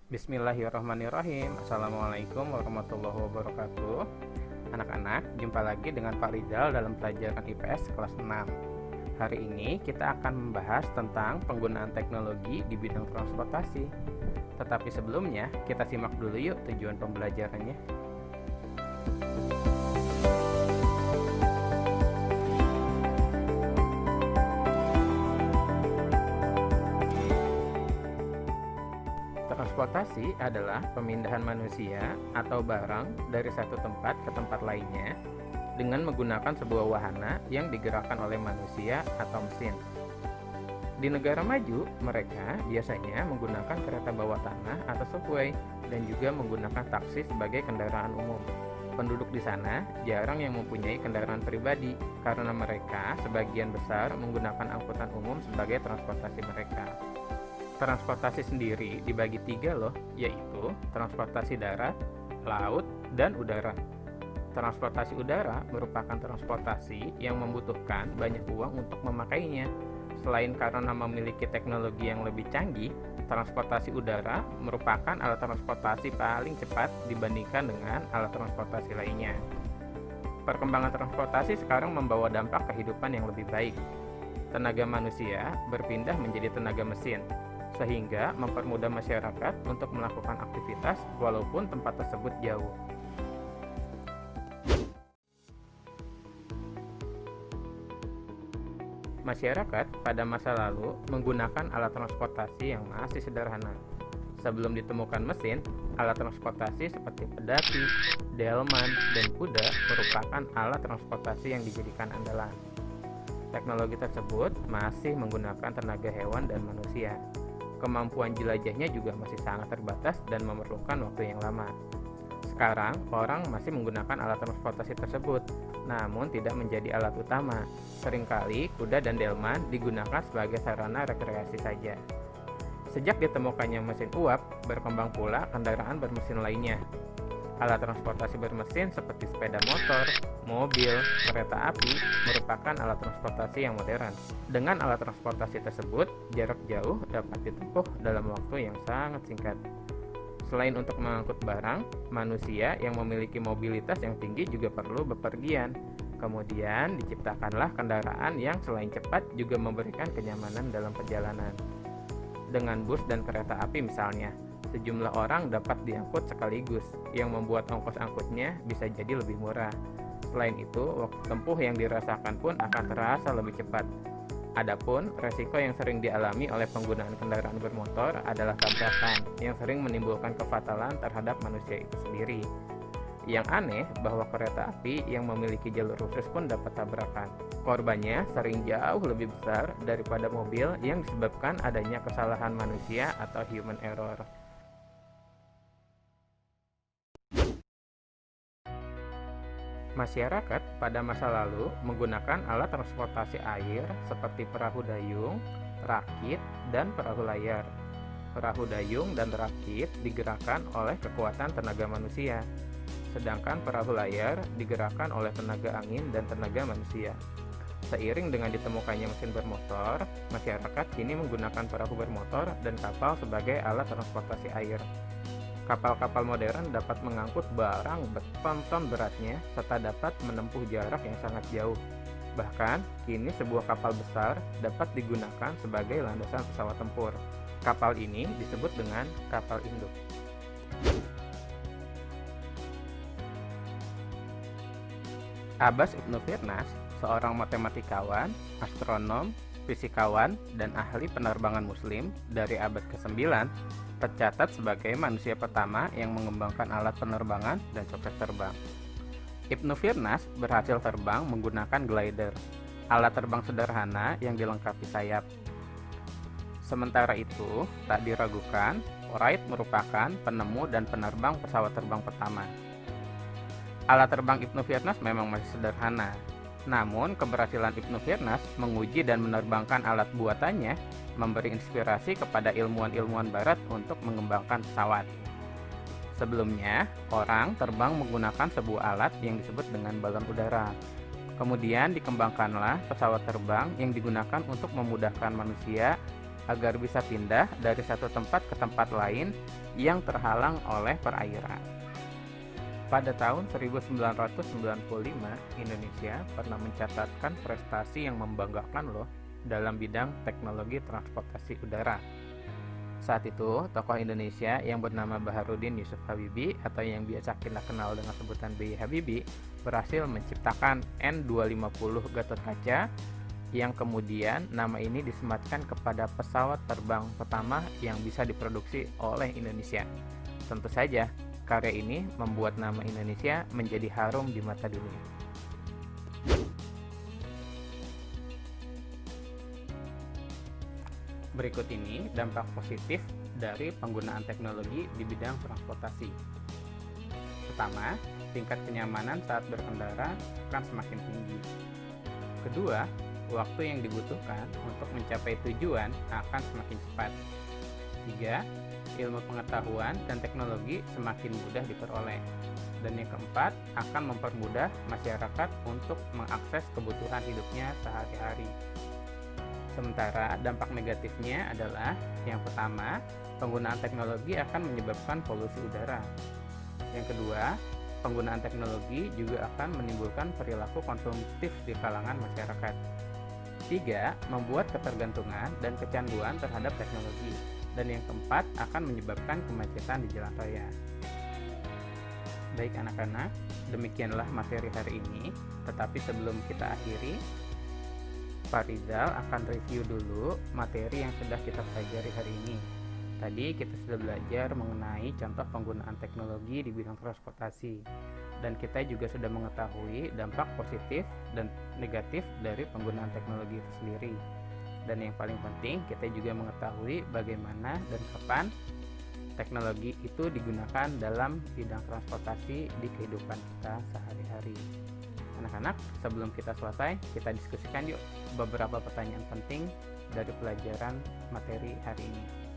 Bismillahirrahmanirrahim. Assalamualaikum warahmatullahi wabarakatuh. Anak-anak, jumpa lagi dengan Pak Rizal dalam pelajaran IPS kelas 6. Hari ini kita akan membahas tentang penggunaan teknologi di bidang transportasi. Tetapi sebelumnya, kita simak dulu yuk tujuan pembelajarannya. Transportasi adalah pemindahan manusia atau barang dari satu tempat ke tempat lainnya dengan menggunakan sebuah wahana yang digerakkan oleh manusia atau mesin. Di negara maju, mereka biasanya menggunakan kereta bawah tanah atau subway dan juga menggunakan taksi sebagai kendaraan umum. Penduduk di sana jarang yang mempunyai kendaraan pribadi karena mereka sebagian besar menggunakan angkutan umum sebagai transportasi mereka. Transportasi sendiri dibagi 3 loh, yaitu transportasi darat, laut, dan udara. Transportasi udara merupakan transportasi yang membutuhkan banyak uang untuk memakainya. Selain karena memiliki teknologi yang lebih canggih, transportasi udara merupakan alat transportasi paling cepat dibandingkan dengan alat transportasi lainnya. Perkembangan transportasi sekarang membawa dampak kehidupan yang lebih baik. Tenaga manusia berpindah menjadi tenaga mesin, sehingga mempermudah masyarakat untuk melakukan aktivitas walaupun tempat tersebut jauh. Masyarakat pada masa lalu menggunakan alat transportasi yang masih sederhana. Sebelum ditemukan mesin, alat transportasi seperti pedati, delman, dan kuda merupakan alat transportasi yang dijadikan andalan. Teknologi tersebut masih menggunakan tenaga hewan dan manusia. Kemampuan jelajahnya juga masih sangat terbatas dan memerlukan waktu yang lama. Sekarang, orang masih menggunakan alat transportasi tersebut, namun tidak menjadi alat utama. Seringkali, kuda dan delman digunakan sebagai sarana rekreasi saja. Sejak ditemukannya mesin uap, berkembang pula kendaraan bermesin lainnya. Alat transportasi bermesin seperti sepeda motor, mobil, kereta api merupakan alat transportasi yang modern. Dengan alat transportasi tersebut, jarak jauh dapat ditempuh dalam waktu yang sangat singkat. Selain untuk mengangkut barang, manusia yang memiliki mobilitas yang tinggi juga perlu bepergian. Kemudian diciptakanlah kendaraan yang selain cepat juga memberikan kenyamanan dalam perjalanan. Dengan bus dan kereta api misalnya, sejumlah orang dapat diangkut sekaligus, yang membuat ongkos angkutnya bisa jadi lebih murah. Selain itu, waktu tempuh yang dirasakan pun akan terasa lebih cepat. Adapun resiko yang sering dialami oleh penggunaan kendaraan bermotor adalah tabrakan, yang sering menimbulkan kefatalan terhadap manusia itu sendiri. Yang aneh bahwa kereta api yang memiliki jalur khusus pun dapat tabrakan. Korbannya sering jauh lebih besar daripada mobil yang disebabkan adanya kesalahan manusia atau human error. Masyarakat pada masa lalu menggunakan alat transportasi air seperti perahu dayung, rakit, dan perahu layar. Perahu dayung dan rakit digerakkan oleh kekuatan tenaga manusia, sedangkan perahu layar digerakkan oleh tenaga angin dan tenaga manusia. Seiring dengan ditemukannya mesin bermotor, masyarakat kini menggunakan perahu bermotor dan kapal sebagai alat transportasi air. Kapal-kapal modern dapat mengangkut barang berton-ton beratnya serta dapat menempuh jarak yang sangat jauh. Bahkan, kini sebuah kapal besar dapat digunakan sebagai landasan pesawat tempur. Kapal ini disebut dengan kapal induk. Abbas Ibnu Firnas, seorang matematikawan, astronom, fisikawan, dan ahli penerbangan muslim dari abad ke-9, tercatat sebagai manusia pertama yang mengembangkan alat penerbangan dan sukses terbang. Ibnu Firnas berhasil terbang menggunakan glider, alat terbang sederhana yang dilengkapi sayap. Sementara itu, tak diragukan, Wright merupakan penemu dan penerbang pesawat terbang pertama. Alat terbang Ibnu Firnas memang masih sederhana, namun keberhasilan Ibnu Firnas menguji dan menerbangkan alat buatannya memberi inspirasi kepada ilmuwan-ilmuwan barat untuk mengembangkan pesawat. Sebelumnya, orang terbang menggunakan sebuah alat yang disebut dengan balon udara. Kemudian dikembangkanlah pesawat terbang yang digunakan untuk memudahkan manusia agar bisa pindah dari satu tempat ke tempat lain yang terhalang oleh perairan. Pada tahun 1995, Indonesia pernah mencatatkan prestasi yang membanggakan loh dalam bidang teknologi transportasi udara. Saat itu, tokoh Indonesia yang bernama Baharudin Yusuf Habibie atau yang biasa kita kenal dengan sebutan B.J. Habibie berhasil menciptakan N250 Gatot-Kaca yang kemudian nama ini disematkan kepada pesawat terbang pertama yang bisa diproduksi oleh Indonesia. Tentu saja, karya ini membuat nama Indonesia menjadi harum di mata dunia. Berikut ini dampak positif dari penggunaan teknologi di bidang transportasi. Pertama, tingkat kenyamanan saat berkendara akan semakin tinggi. Kedua, waktu yang dibutuhkan untuk mencapai tujuan akan semakin cepat. Tiga, ilmu pengetahuan dan teknologi semakin mudah diperoleh. Dan yang keempat, akan mempermudah masyarakat untuk mengakses kebutuhan hidupnya sehari-hari. Sementara dampak negatifnya adalah yang pertama, penggunaan teknologi akan menyebabkan polusi udara. Yang kedua, penggunaan teknologi juga akan menimbulkan perilaku konsumtif di kalangan masyarakat. Tiga, membuat ketergantungan dan kecanduan terhadap teknologi. Dan yang keempat, akan menyebabkan kemacetan di jalan raya. Baik anak-anak, demikianlah materi hari ini. Tetapi sebelum kita akhiri, Pak Rizal akan review dulu materi yang sudah kita pelajari hari ini. Tadi kita sudah belajar mengenai contoh penggunaan teknologi di bidang transportasi, dan kita juga sudah mengetahui dampak positif dan negatif dari penggunaan teknologi itu sendiri. Dan yang paling penting, kita juga mengetahui bagaimana dan kapan teknologi itu digunakan dalam bidang transportasi di kehidupan kita sehari-hari. Anak-anak, sebelum kita selesai, kita diskusikan yuk beberapa pertanyaan penting dari pelajaran materi hari ini.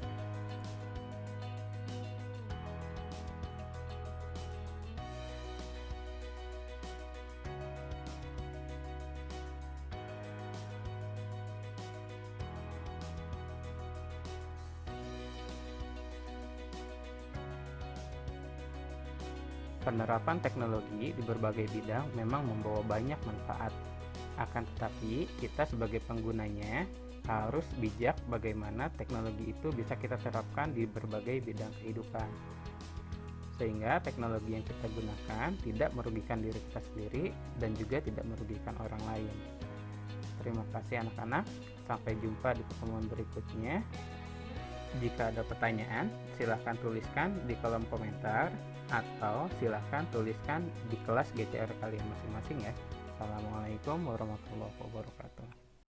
Penerapan teknologi di berbagai bidang memang membawa banyak manfaat. Akan tetapi, kita sebagai penggunanya harus bijak bagaimana teknologi itu bisa kita terapkan di berbagai bidang kehidupan. Sehingga teknologi yang kita gunakan tidak merugikan diri kita sendiri dan juga tidak merugikan orang lain. Terima kasih anak-anak, sampai jumpa di pertemuan berikutnya. Jika ada pertanyaan, silahkan tuliskan di kolom komentar atau silahkan tuliskan di kelas GCR kalian masing-masing ya. Assalamualaikum warahmatullahi wabarakatuh.